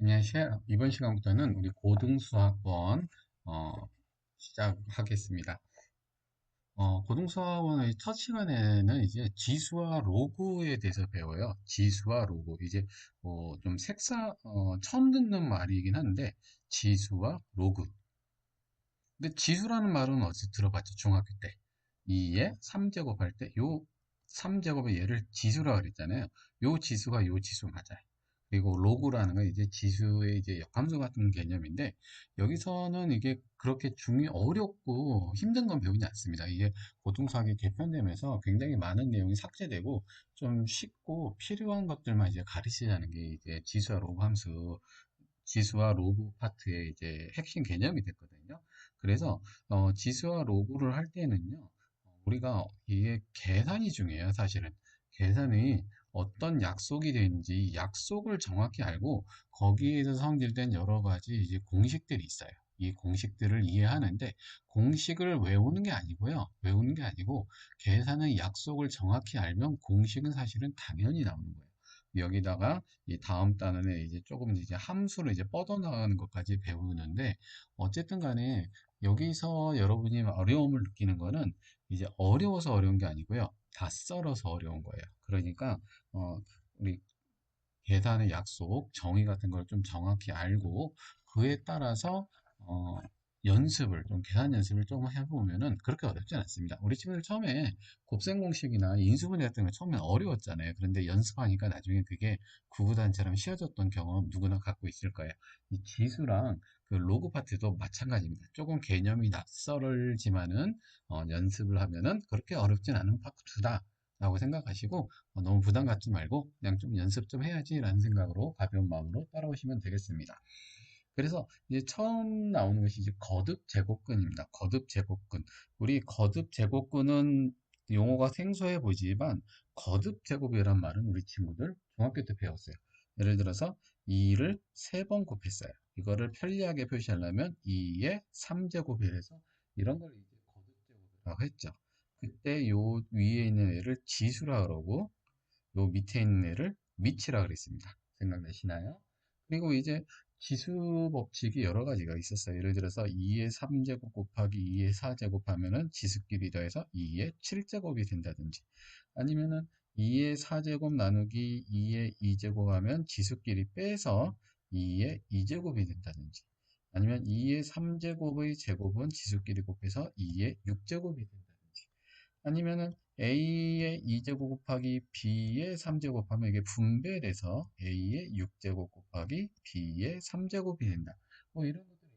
안녕하세요. 이번 시간부터는 우리 고등수학원 시작하겠습니다. 고등수학원의 첫 시간에는 이제 지수와 로그에 대해서 배워요. 지수와 로그. 이제 좀 처음 듣는 말이긴 한데 지수와 로그. 근데 지수라는 말은 어디서 들어봤죠? 중학교 때. 2에 3제곱 할 때 요 3제곱의 얘를 지수라 그랬잖아요. 요 지수가 요 지수 맞아요. 그리고 로그라는 건 이제 지수의 이제 역함수 같은 개념인데 여기서는 이게 그렇게 어렵고 힘든 건 배우지 않습니다. 이게 고등수학이 개편되면서 굉장히 많은 내용이 삭제되고 좀 쉽고 필요한 것들만 이제 가르치자는 게 이제 지수와 로그 함수 지수와 로그 파트의 이제 핵심 개념이 됐거든요. 그래서 지수와 로그를 할 때는요, 우리가 이게 계산이 중요해요, 사실은. 계산이 어떤 약속이 되는지 약속을 정확히 알고 거기에서 성질된 여러 가지 이제 공식들이 있어요. 이 공식들을 이해하는데 공식을 외우는 게 아니고요. 외우는 게 아니고 계산의 약속을 정확히 알면 공식은 사실은 당연히 나오는 거예요. 여기다가 이 다음 단원에 이제 조금 이제 함수를 이제 뻗어나가는 것까지 배우는데 어쨌든 간에 여기서 여러분이 어려움을 느끼는 거는 이제 어려워서 어려운 게 아니고요. 다 썰어서 어려운 거예요. 그러니까 우리 계산의 약속, 정의 같은 걸 좀 정확히 알고 그에 따라서 좀 계산 연습을 좀 해보면은 그렇게 어렵진 않습니다. 우리 친구들 처음에 곱셈 공식이나 인수분해 같은 거 처음에 어려웠잖아요. 그런데 연습하니까 나중에 그게 구구단처럼 쉬워졌던 경험 누구나 갖고 있을 거예요. 이 지수랑 그 로그 파트도 마찬가지입니다. 조금 개념이 낯설지만은 연습을 하면은 그렇게 어렵진 않은 파트다. 라고 생각하시고 너무 부담 갖지 말고 그냥 좀 연습 좀 해야지라는 생각으로 가벼운 마음으로 따라오시면 되겠습니다. 그래서 이제 처음 나오는 것이 이제 거듭 제곱근입니다. 거듭 제곱근. 우리 거듭 제곱근은 용어가 생소해 보이지만 거듭 제곱이란 말은 우리 친구들 중학교 때 배웠어요. 예를 들어서 2를 3번 곱했어요. 이거를 편리하게 표시하려면 2의 3제곱이라서 이런 걸 이제 거듭 제곱이라고 했죠. 그때 요 위에 있는 애를 지수라 그러고 요 밑에 있는 애를 밑이라 그랬습니다. 생각나시나요? 그리고 이제 지수 법칙이 여러 가지가 있었어요. 예를 들어서 2의 3제곱 곱하기 2의 4제곱 하면은 지수끼리 더해서 2의 7제곱이 된다든지 아니면은 2의 4제곱 나누기 2의 2제곱 하면 지수끼리 빼서 2의 2제곱이 된다든지 아니면 2의 3제곱의 제곱은 지수끼리 곱해서 2의 6제곱이 된다든지 아니면은 a의 2제곱 곱하기 b의 3제곱 하면 이게 분배돼서 a의 6제곱 곱하기 b의 3제곱이 된다. 뭐 이런 것들이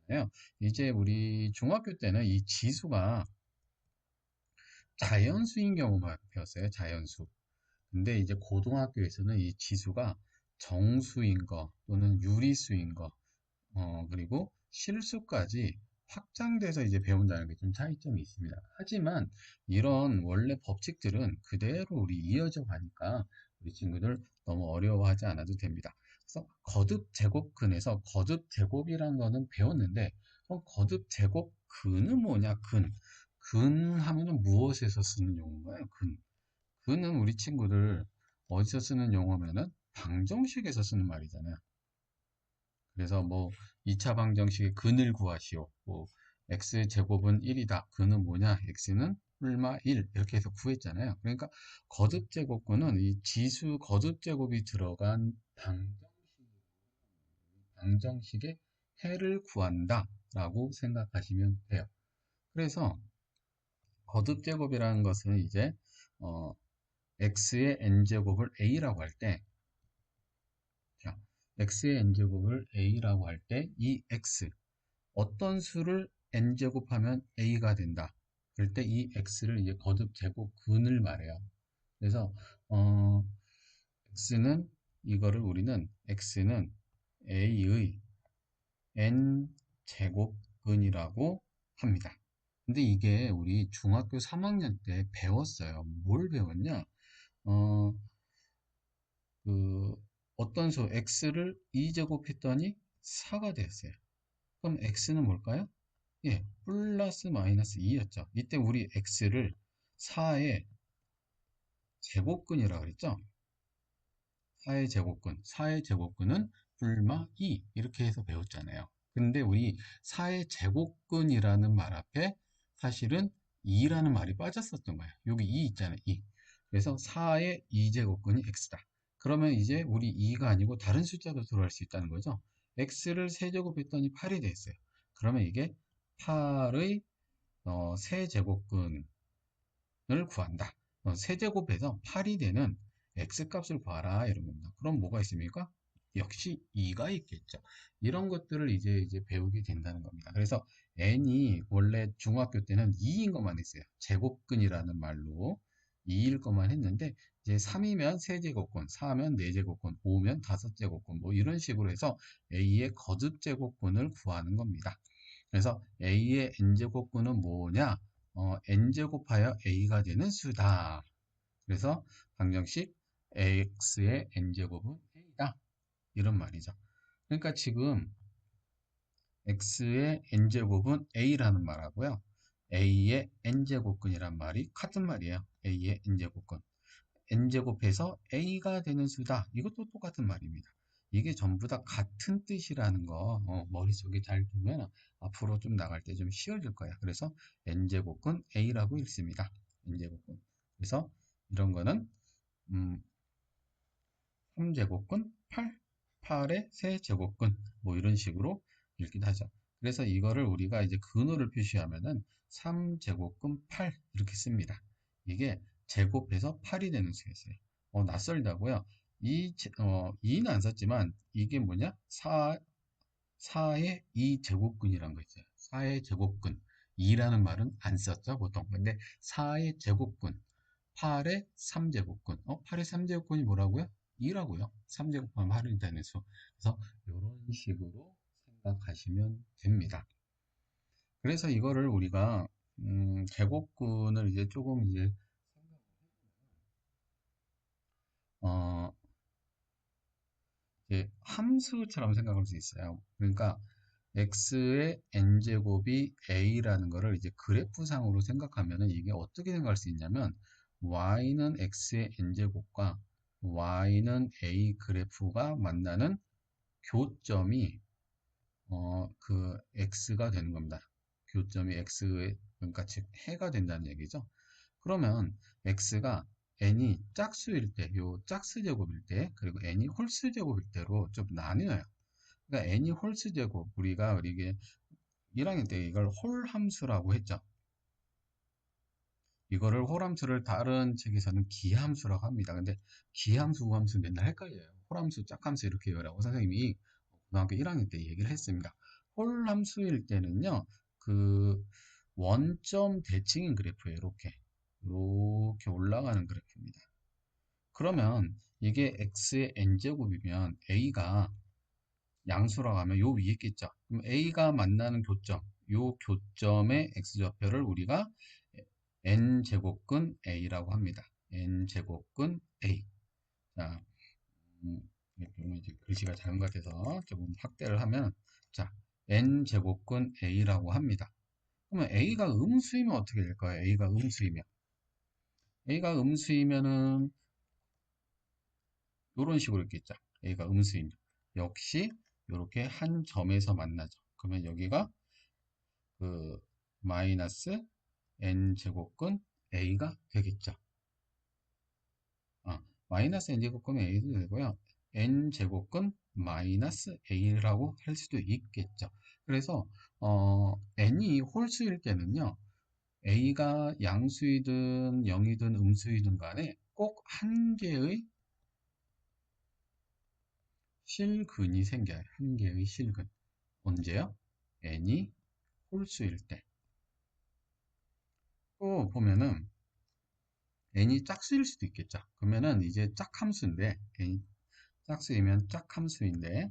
있잖아요. 이제 우리 중학교 때는 이 지수가 자연수인 경우만 배웠어요. 자연수. 근데 이제 고등학교에서는 이 지수가 정수인 거 또는 유리수인 거 그리고 실수까지 확장돼서 이제 배운다는 게 좀 차이점이 있습니다. 하지만 이런 원래 법칙들은 그대로 우리 이어져 가니까 우리 친구들 너무 어려워하지 않아도 됩니다. 그래서 거듭 제곱근에서 거듭 제곱이라는 거는 배웠는데 그럼 거듭 제곱근은 뭐냐? 근 하면은 무엇에서 쓰는 용어인가요? 근은 우리 친구들 어디서 쓰는 용어면은 방정식에서 쓰는 말이잖아요. 그래서 뭐 2차 방정식의 근을 구하시오. 뭐 x제곱은 1이다. 근은 뭐냐? x는 얼마 1 이렇게 해서 구했잖아요. 그러니까 거듭제곱근은 이 지수 거듭제곱이 들어간 방정식의 해를 구한다 라고 생각하시면 돼요. 그래서 거듭제곱이라는 것은 이제 어, x의 n제곱을 a라고 할 때 x의 n제곱을 a라고 할 때 이 x 어떤 수를 n제곱하면 a가 된다. 그럴 때 이 x를 이제 거듭 제곱근을 말해요. 그래서 x는 이거를 우리는 x는 a의 n 제곱근이라고 합니다. 근데 이게 우리 중학교 3학년 때 배웠어요. 뭘 배웠냐? 어, 그 어떤 수 x를 2제곱했더니 4가 되었어요. 그럼 x는 뭘까요? 예, 플러스 마이너스 2였죠. 이때 우리 x를 4의 제곱근이라고 그랬죠. 4의 제곱근, 4의 제곱근은 불마 2 이렇게 해서 배웠잖아요. 근데 우리 4의 제곱근이라는 말 앞에 사실은 2라는 말이 빠졌었던 거예요. 여기 2 있잖아요. 2. 그래서 4의 2제곱근이 x다. 그러면 이제 우리 2가 아니고 다른 숫자도 들어갈 수 있다는 거죠. x를 세제곱했더니 8이 됐어요. 그러면 이게 8의 세제곱근을 구한다. 세제곱해서 8이 되는 x값을 구하라 이런 겁니다. 그럼 뭐가 있습니까? 역시 2가 있겠죠. 이런 것들을 이제 배우게 된다는 겁니다. 그래서 n이 원래 중학교 때는 2인 것만 했어요. 제곱근이라는 말로 2일 것만 했는데 이제 3이면 세제곱근, 4면 4제곱근, 5면 5제곱근 뭐 이런 식으로 해서 a의 거듭제곱근을 구하는 겁니다. 그래서 a의 n제곱근은 뭐냐? n제곱하여 a가 되는 수다. 그래서 방정식 ax의 n제곱은 a다. 이런 말이죠. 그러니까 지금 x의 n제곱은 a라는 말하고요. a의 n제곱근이란 말이 같은 말이에요. a의 n제곱근. n제곱해서 a가 되는 수다. 이것도 똑같은 말입니다. 이게 전부 다 같은 뜻이라는 거 머릿속에 잘 두면 앞으로 좀 나갈 때 좀 쉬워질 거야. 그래서 n제곱근 a라고 읽습니다. n제곱근. 그래서 이런 거는 음, 3제곱근 8, 8의 세제곱근 뭐 이런 식으로 읽기도 하죠. 그래서 이거를 우리가 이제 근호를 표시하면은 3제곱근 8 이렇게 씁니다. 이게 제곱해서 8이 되는 수였어요. 낯설다고요? 2는 안 썼지만 이게 뭐냐? 4의 2제곱근이란 거 있어요. 4의 제곱근. 2라는 말은 안 썼죠, 보통. 근데 4의 제곱근. 8의 3제곱근. 8의 3제곱근이 뭐라고요? 2라고요. 3제곱하면 8이 되는 수. 그래서 이런 식으로 생각하시면 됩니다. 그래서 이거를 우리가 제곱근을 이제 조금 이제 어, 이제 함수처럼 생각할 수 있어요. 그러니까 x의 n제곱이 a라는 거를 이제 그래프상으로 생각하면은 이게 어떻게 생각할 수 있냐면 y는 x의 n제곱과 y는 a 그래프가 만나는 교점이 그 x가 되는 겁니다. 교점이 x의 그러니까 즉 해가 된다는 얘기죠. 그러면 x가 n이 짝수일 때, 요 짝수 제곱일 때, 그리고 n이 홀수 제곱일 때로 좀 나뉘어요. 그러니까 n이 홀수 제곱, 우리가 이게 1학년 때 이걸 홀함수라고 했죠. 이거를 홀함수를 다른 책에서는 기함수라고 합니다. 근데 기함수, 우함수 맨날 헷갈려요. 홀함수, 짝함수 이렇게 외우라고 선생님이 고등학교 1학년 때 얘기를 했습니다. 홀함수일 때는요, 그 원점 대칭인 그래프예요. 이렇게 올라가는 그래프입니다. 그러면 이게 x의 n제곱이면 a가 양수라고 하면 요 위에 있겠죠. 그럼 a가 만나는 교점, 요 교점의 x좌표를 우리가 n제곱근 a라고 합니다. n제곱근 a. 자, 이렇게 이제 글씨가 작은 것 같아서 조금 확대를 하면, 자, n제곱근 a라고 합니다. 그러면 a가 음수이면 어떻게 될까요? a가 음수이면. a가 음수이면은 이런 식으로 있겠죠. a가 음수이면. 역시 이렇게 한 점에서 만나죠. 그러면 여기가 그 마이너스 n제곱근 a가 되겠죠. 마이너스 n제곱근 a도 되고요. n제곱근 마이너스 a라고 할 수도 있겠죠. 그래서 n이 홀수일 때는요. a가 양수이든 0이든 음수이든 간에 꼭 한 개의 실근이 생겨요. 한 개의 실근. 언제요? n이 홀수일 때. 또 보면은 n이 짝수일 수도 있겠죠. 그러면은 이제 짝함수인데 n이 짝수이면 짝함수인데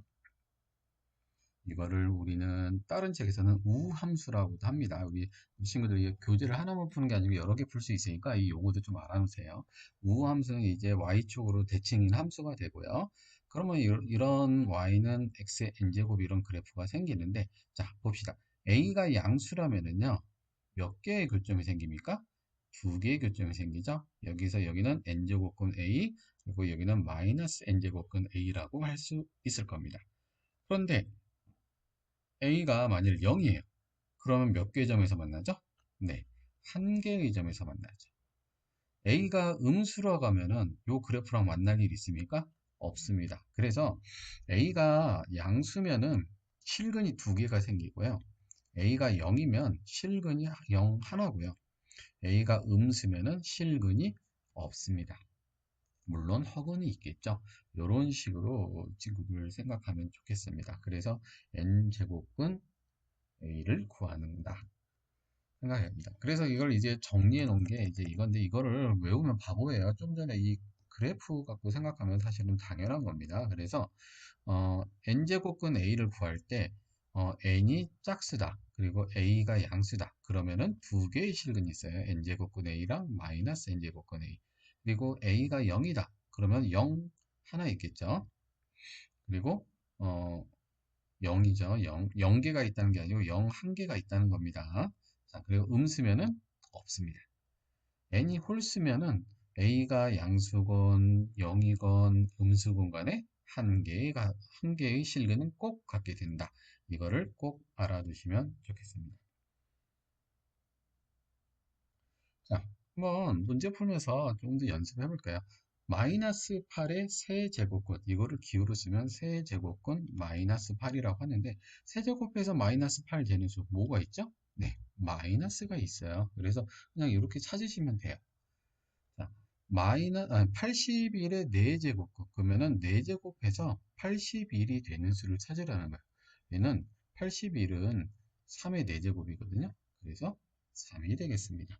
이거를 우리는 다른 책에서는 우함수라고도 합니다. 우리 친구들이 교재를 하나만 푸는 게 아니고 여러 개 풀 수 있으니까 이 용어도 좀 알아놓으세요. 우함수는 이제 y축으로 대칭인 함수가 되고요. 그러면 이런 y는 x의 n제곱 이런 그래프가 생기는데 자 봅시다. a가 양수라면은요 몇 개의 교점이 생깁니까? 두 개의 교점이 생기죠. 여기서 여기는 n제곱근 a, 그리고 여기는 마이너스 n제곱근 a라고 할 수 있을 겁니다. 그런데 a가 만일 0이에요. 그러면 몇 개의 점에서 만나죠? 네, 한 개의 점에서 만나죠. a가 음수로 가면은 요 그래프랑 만날 일 있습니까? 없습니다. 그래서 a가 양수면은 실근이 두 개가 생기고요. a가 0이면 실근이 0 하나고요. a가 음수면은 실근이 없습니다. 물론 허근이 있겠죠. 이런 식으로 친구들 생각하면 좋겠습니다. 그래서 n제곱근 a를 구하는다 생각합니다. 그래서 이걸 이제 정리해 놓은 게 이제 이건데, 이거를 외우면 바보예요. 좀 전에 이 그래프 갖고 생각하면 사실은 당연한 겁니다. 그래서 n제곱근 a를 구할 때 n이 짝수다. 그리고 a가 양수다. 그러면은 두 개의 실근이 있어요. n제곱근 a랑 마이너스 n제곱근 a. 그리고 a가 0이다. 그러면 0 하나 있겠죠. 그리고 어, 0이죠. 0개가 있다는 게 아니고 0 한 개가 있다는 겁니다. 자, 그리고 음수면은 없습니다. n이 홀수면은 a가 양수건 0이건 음수건 간에 한 개의 실근은 꼭 갖게 된다. 이거를 꼭 알아두시면 좋겠습니다. 자, 한번 문제 풀면서 좀 더 연습해 볼까요? 마이너스 8의 세제곱근, 이거를 기호로 쓰면 세제곱근 마이너스 8이라고 하는데, 세제곱해서 마이너스 8 되는 수 뭐가 있죠? 네, 마이너스가 있어요. 그래서 그냥 이렇게 찾으시면 돼요. 자, 81의 4제곱근, 그러면은 4제곱해서 81이 되는 수를 찾으라는 거예요. 얘는 81은 3의 4제곱이거든요. 그래서 3이 되겠습니다.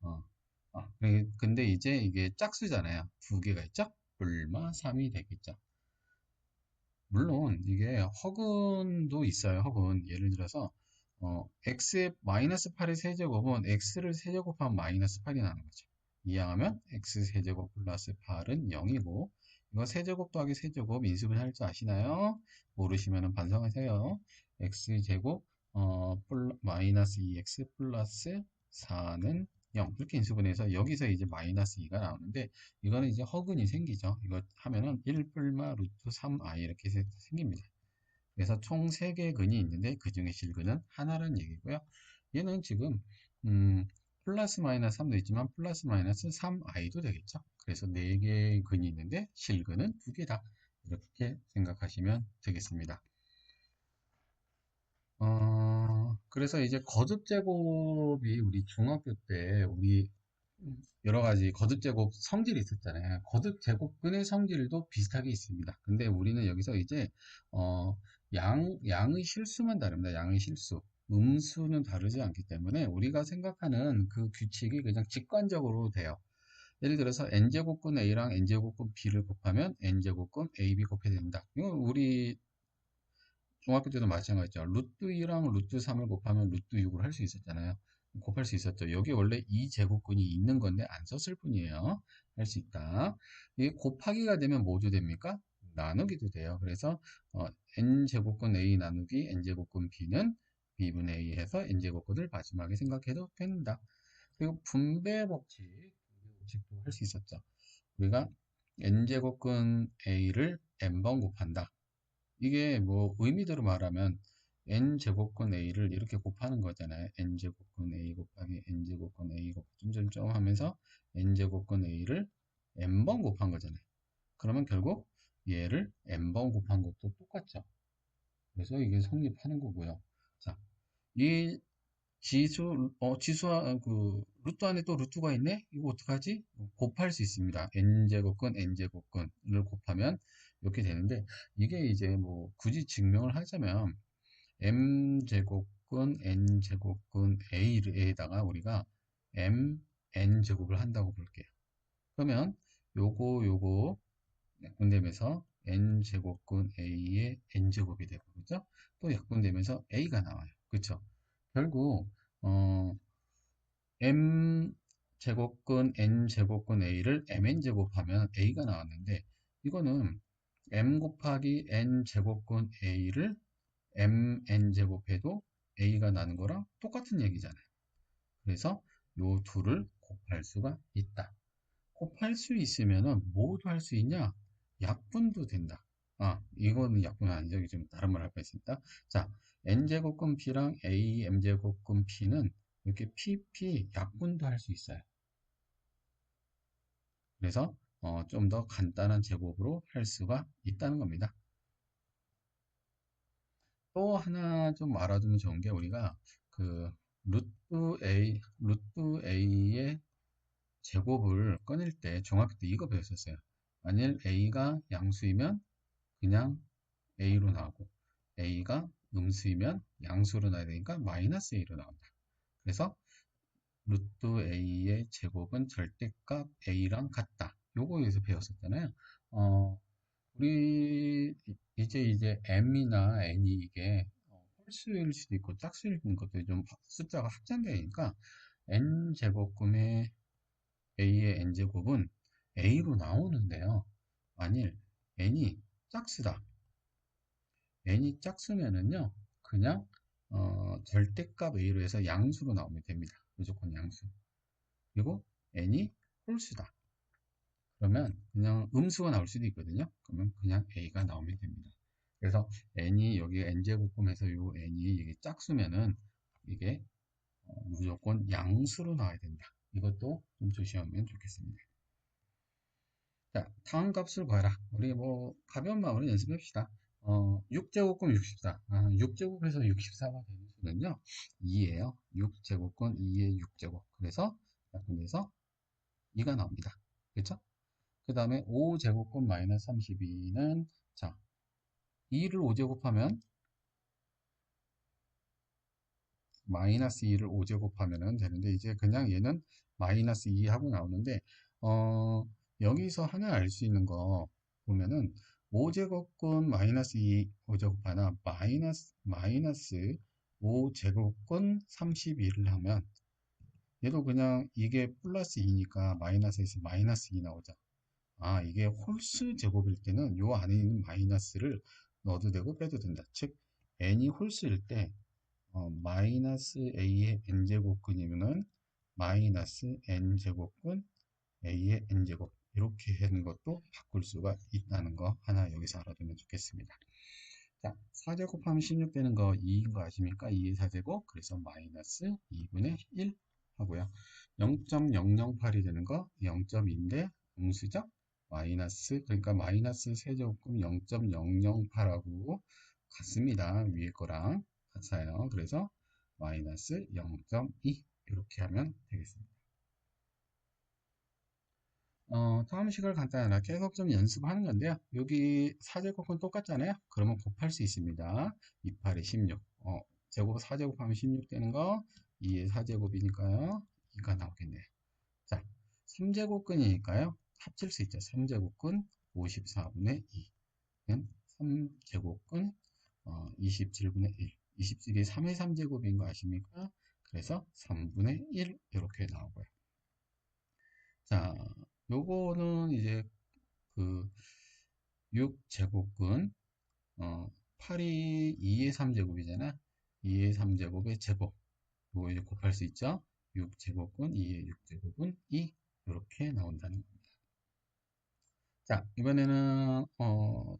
어, 근데 이제 이게 짝수잖아요. 두 개가 있죠? 얼마 3이 되겠죠. 물론 이게 허근도 있어요. 허근. 예를 들어서 x의 마이너스 8의 세제곱은 x를 세제곱하면 마이너스 8이 나는 거죠. 이항하면 x 세제곱 플러스 8은 0이고, 이거 세제곱 더하기 세제곱 인수분 할 줄 아시나요? 모르시면 반성하세요. x제곱 마이너스 2x 플러스 4는 0. 이렇게 인수분해서 여기서 이제 마이너스 2가 나오는데, 이거는 이제 허근이 생기죠. 이거 하면은 1 뿔마 루트 3i 이렇게 생깁니다. 그래서 총 3개의 근이 있는데 그 중에 실근은 하나라는 얘기고요. 얘는 지금 플러스 마이너스 3도 있지만 플러스 마이너스 3i도 되겠죠. 그래서 4개의 근이 있는데 실근은 2개다. 이렇게 생각하시면 되겠습니다. 그래서 이제 거듭 제곱이 우리 중학교 때 우리 여러 가지 거듭 제곱 성질이 있었잖아요. 거듭 제곱근의 성질도 비슷하게 있습니다. 근데 우리는 여기서 이제 어, 양의 실수만 다릅니다. 양의 실수. 음수는 다르지 않기 때문에 우리가 생각하는 그 규칙이 그냥 직관적으로 돼요. 예를 들어서 n제곱근 a랑 n제곱근 b를 곱하면 n제곱근 ab 곱해야 된다. 이건 우리 중학교 때도 마찬가지죠. 루트 2랑 루트 3을 곱하면 루트 6을 할 수 있었잖아요. 곱할 수 있었죠. 여기 원래 2제곱근이 있는 건데 안 썼을 뿐이에요. 할 수 있다. 이게 곱하기가 되면 뭐도 됩니까? 나누기도 돼요. 그래서 n제곱근 a 나누기 n제곱근 b는 b분의 a 해서 n제곱근을 마지막에 생각해도 된다. 그리고 분배 법칙도 할 수 있었죠. 우리가 n제곱근 a를 n번 곱한다. 이게 뭐 의미대로 말하면 n제곱근 a를 이렇게 곱하는 거잖아요. n제곱근 a 곱하기 n제곱근 a 곱하기 점점점 하면서 n제곱근 a를 n번 곱한 거잖아요. 그러면 결국 얘를 n번 곱한 것도 똑같죠. 그래서 이게 성립하는 거고요. 자, 이 지수와 그 루트 안에 또 루트가 있네? 이거 어떡하지? 곱할 수 있습니다. n제곱근 n제곱근을 곱하면 이렇게 되는데, 이게 이제 뭐 굳이 증명을 하자면 m제곱근 n제곱근 a에다가 우리가 n제곱을 한다고 볼게요. 그러면 요거 약분되면서 n제곱근 a의 n제곱이 되고, 그죠? 또 약분되면서 a가 나와요. 그쵸? 결국 어, m 제곱근 n 제곱근 a를 mn 제곱하면 a가 나왔는데, 이거는 m 곱하기 n 제곱근 a를 mn 제곱해도 a가 나는 거랑 똑같은 얘기잖아요. 그래서 요 둘을 곱할 수가 있다. 곱할 수 있으면은 뭐도 할 수 있냐? 약분도 된다. 아, 이거는 약분 아니죠. 이게 좀 다른 말 할 뻔했습니다. 자, n제곱근 b랑 a m제곱근 p는 이렇게 pp 약분도 할 수 있어요. 그래서 좀 더 간단한 제곱으로 할 수가 있다는 겁니다. 또 하나 좀 알아두면 좋은 게 우리가 그 루트 a의 제곱을 꺼낼 때 중학교 때 이거 배웠었어요. 만일 a가 양수이면 그냥 a로 나오고 a가 음수이면 양수로 나야 되니까 마이너스 a로 나온다. 그래서 루트 a의 제곱은 절대값 a랑 같다. 요거 여기서 배웠었잖아요. 어, 우리 이제 m이나 n이 이게 홀수일 수도 있고 짝수일 것도 좀 숫자가 확장되니까 n 제곱분의 a의 n제곱은 a로 나오는데요. 만일 n이 짝수다. n이 짝수면은요, 그냥 절대값 a로 해서 양수로 나오면 됩니다. 무조건 양수. 그리고 n이 홀수다. 그러면 그냥 음수가 나올 수도 있거든요. 그러면 그냥 a가 나오면 됩니다. 그래서 n이 여기 n제곱분해서 요 n이 이게 짝수면은 이게 무조건 양수로 나와야 된다. 이것도 좀 조심하면 좋겠습니다. 자, 다음 값을 구하라. 우리 뭐 가벼운 마음으로 연습해봅시다. 6제곱근 64. 6제곱에서 64가 되는 수는요, 2예요. 6제곱근 2의 6제곱. 그래서 약분돼서 2가 나옵니다. 그렇죠? 그 다음에 5제곱근 마이너스 32는 자, 2를 5제곱하면 마이너스 2를 5제곱하면 되는데 이제 그냥 얘는 마이너스 2 하고 나오는데 여기서 하나 알 수 있는 거 보면은 5제곱근 마이너스 2 5제곱하나 마이너스 5제곱근 32를 하면 얘도 그냥 이게 플러스 2니까 마이너스에서 마이너스 2 나오죠. 아, 이게 홀수 제곱일 때는 요 안에 있는 마이너스를 넣어도 되고 빼도 된다. 즉 n이 홀수일 때 마이너스 a의 n제곱근이면은 마이너스 n제곱근 a의 n제곱 이렇게 하는 것도 바꿀 수가 있다는 거 하나 여기서 알아두면 좋겠습니다. 자, 4제곱 하면 16 되는 거 2인 거 아십니까? 2의 4제곱 그래서 마이너스 2분의 1 하고요. 0.008이 되는 거 0.2인데 음수죠? 마이너스 그러니까 마이너스 세제곱근 0.008하고 같습니다. 위에 거랑 같아요. 그래서 마이너스 0.2 이렇게 하면 되겠습니다. 다음 식을 간단하게 계속 좀 연습하는 건데요. 여기 4제곱은 똑같잖아요. 그러면 곱할 수 있습니다. 2, 8에 16. 제곱 4제곱 하면 16 되는 거 2의 4제곱이니까요. 2가 나오겠네요. 자, 3제곱근이니까요. 합칠 수 있죠. 3제곱근 54분의 2는 3제곱근 27분의 1. 27이 3의 3제곱인 거 아십니까? 그래서 3분의 1 이렇게 나오고요. 자, 요거는 이제 그 6제곱근 8이 2의 3제곱이잖아. 2의 3제곱의 제곱. 요거 이제 곱할 수 있죠. 6제곱근 2의 6제곱은 2 이렇게 나온다는 겁니다. 자, 이번에는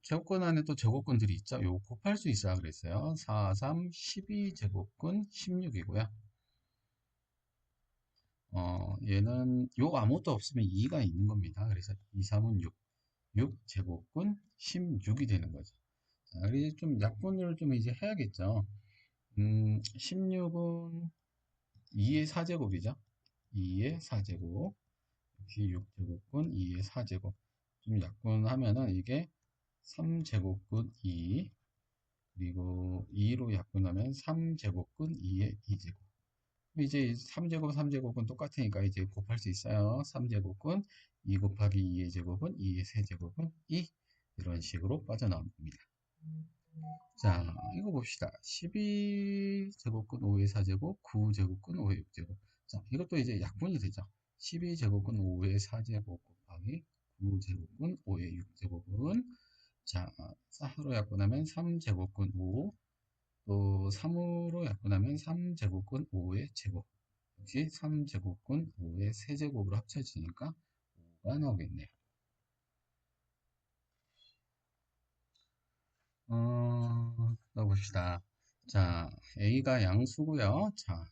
제곱근 안에 또 제곱근들이 있죠. 요거 곱할 수 있어야 그랬어요. 4, 3, 12제곱근 16이고요. 얘는 요 아무것도 없으면 2가 있는 겁니다. 그래서 2, 3은 6. 6제곱근 16이 되는 거죠. 자, 그래서 좀 약분을 좀 이제 해야겠죠. 16은 2의 4제곱이죠. 2의 4제곱. 역시 6제곱근 2의 4제곱. 좀 약분하면은 이게 3제곱근 2. 그리고 2로 약분하면 3제곱근 2의 2제곱. 이제 3제곱, 3제곱은 똑같으니까 이제 곱할 수 있어요. 3제곱은 2 곱하기 2의 제곱은 2의 세제곱은 2. 이런 식으로 빠져나옵니다. 자, 이거 봅시다. 12제곱근 5의 4제곱, 9제곱근 5의 6제곱. 자, 이것도 이제 약분이 되죠. 12제곱근 5의 4제곱 곱하기 9제곱근 5의 6제곱은 자, 4로 약분하면 3제곱근 5, 또 3으로 약분하면 3제곱근 5의 제곱. 역시 3제곱근 5의 세제곱으로 합쳐지니까 5가 나오겠네요. 넣어봅시다. 자, A가 양수고요. 자,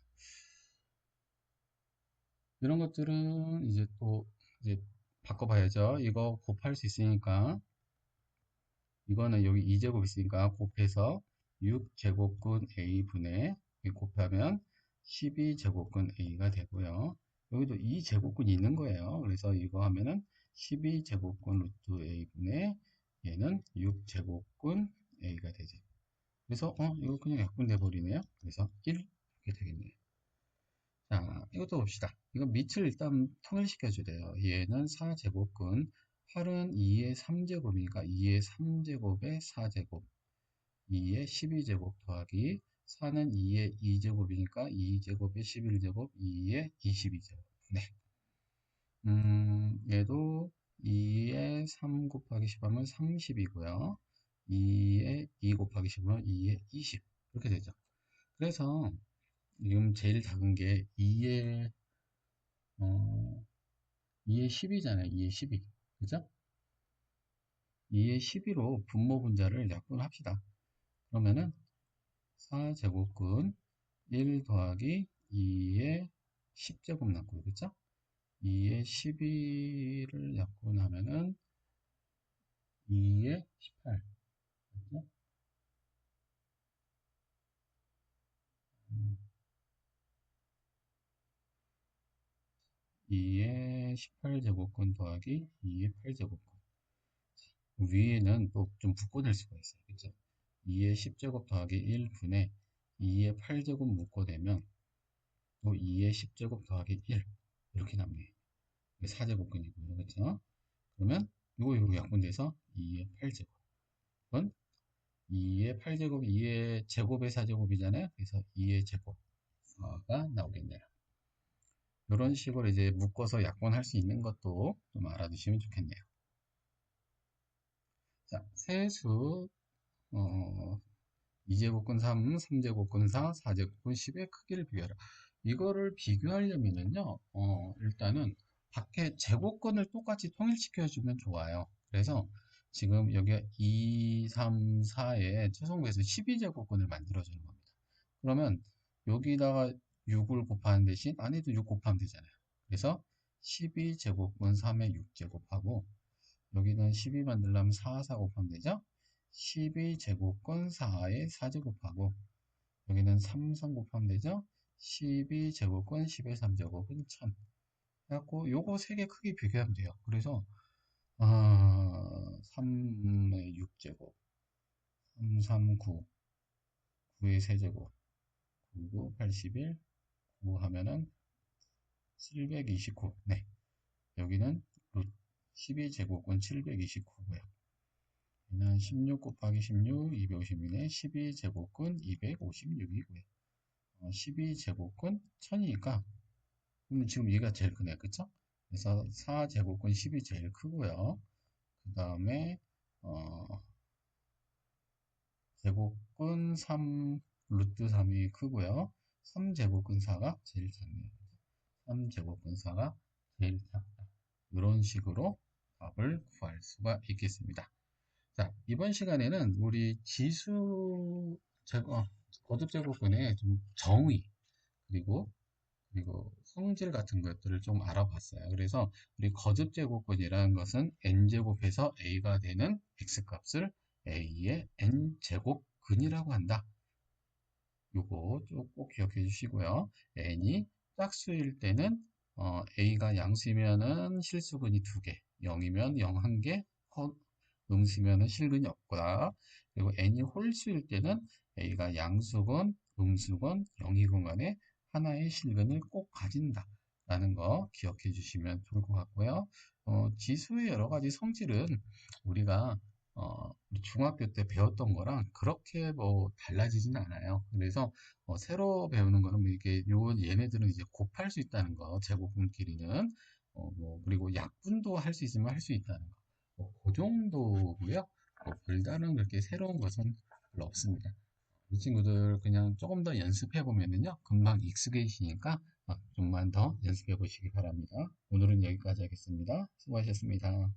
이런 것들은 이제 또 이제 바꿔봐야죠. 이거 곱할 수 있으니까 이거는 여기 2제곱 있으니까 곱해서 6제곱근 A분의 곱하면 12제곱근 A가 되고요. 여기도 2제곱근이 있는 거예요. 그래서 이거 하면은 12제곱근 루트 A분의 얘는 6제곱근 A가 되죠. 그래서 이거 그냥 약분돼 버리네요. 그래서 1 이렇게 되겠네요. 자, 이것도 봅시다. 이거 밑을 일단 통일시켜 주래요. 얘는 4제곱근 8은 2의 3제곱이니까 2의 3제곱에 4제곱 2의 12제곱 더하기 4는 2의 2제곱이니까 2제곱에 11제곱 2의 22제곱. 네. 얘도 2의 3 곱하기 10 하면 30이고요. 2의 2 곱하기 10 하면 2의 20. 이렇게 되죠. 그래서 지금 제일 작은 게 2의 2의 10이잖아요. 2의 12. 그죠? 2의 12로 분모 분자를 약분합시다. 그러면은 4제곱근 1 더하기 2의 10제곱 남고요. 그죠? 2의 12를 약분하면은 2의 18. 그죠? 2의 18제곱근 더하기 2의 8제곱근. 위에는 또 좀 묶어낼 수가 있어요. 그죠? 2의 10제곱 더하기 1분의 2의 8제곱 묶어내면 또 2의 10제곱 더하기 1 이렇게 남네요. 4제곱근이고요. 그렇죠? 그러면 이거 약분돼서 2의 8제곱. 이건 2의 8제곱, 2의 제곱의 4제곱이잖아요. 그래서 2의 제곱가 나오겠네요. 이런 식으로 이제 묶어서 약분할 수 있는 것도 좀 알아두시면 좋겠네요. 자, 세수, 2제곱근 3, 3제곱근 4, 4제곱근 10의 크기를 비교하라. 이거를 비교하려면은요, 일단은 밖에 제곱근을 똑같이 통일시켜주면 좋아요. 그래서 지금 여기 2, 3, 4에 최종배에서 12제곱근을 만들어주는 겁니다. 그러면 여기다가 6을 곱하는 대신 안에도 6 곱하면 되잖아요. 그래서 12제곱근 3에 6제곱하고 여기는 12 만들려면 4, 4 곱하면 되죠? 12제곱근 4에 4제곱하고 여기는 3, 3 곱하면 되죠? 12제곱근 10의 3제곱은 1000 해갖고 요거 3개 크기 비교하면 돼요. 그래서 3의 6제곱 3, 3, 9 9의 세제곱 9, 9, 81 9 하면은 729 네, 여기는 12제곱근 729고요. 얘는 16 곱하기 16, 256이네. 12제곱근 256이고요. 12제곱근 1000이니까 지금 얘가 제일 크네요. 그쵸? 그래서 4제곱근 10이 제일 크고요. 그 다음에 제곱근 3, 루트 3이 크고요. 3제곱근 4가 제일 작네요. 3제곱근 4가 제일 작다. 이런 식으로 답을 구할 수가 있겠습니다. 자, 이번 시간에는 우리 지수 제곱, 거듭 제곱근의 좀 정의, 그리고 성질 같은 것들을 좀 알아봤어요. 그래서 우리 거듭 제곱근이라는 것은 n제곱에서 a가 되는 x값을 a의 n제곱근이라고 한다. 요거 꼭 기억해 주시고요. n이 짝수일 때는 a가 양수면은 실수근이 2개, 0이면 0 1개, 음수면은 실근이 없구나. 그리고 n이 홀수일 때는 a가 양수건, 음수건, 영이건 간에 하나의 실근을 꼭 가진다. 라는 거 기억해 주시면 좋을 것 같고요. 지수의 여러 가지 성질은 우리가 우리 중학교 때 배웠던 거랑 그렇게 뭐 달라지진 않아요. 그래서 새로 배우는 거는 뭐 이게 얘네들은 이제 곱할 수 있다는 거, 제곱근끼리는 뭐 그리고 약분도 할 수 있으면 할 수 있다는 거. 그 정도고요. 별다른 그렇게 새로운 것은 별로 없습니다. 이 친구들 그냥 조금 더 연습해 보면은요, 금방 익숙해지니까 좀만 더 연습해 보시기 바랍니다. 오늘은 여기까지 하겠습니다. 수고하셨습니다.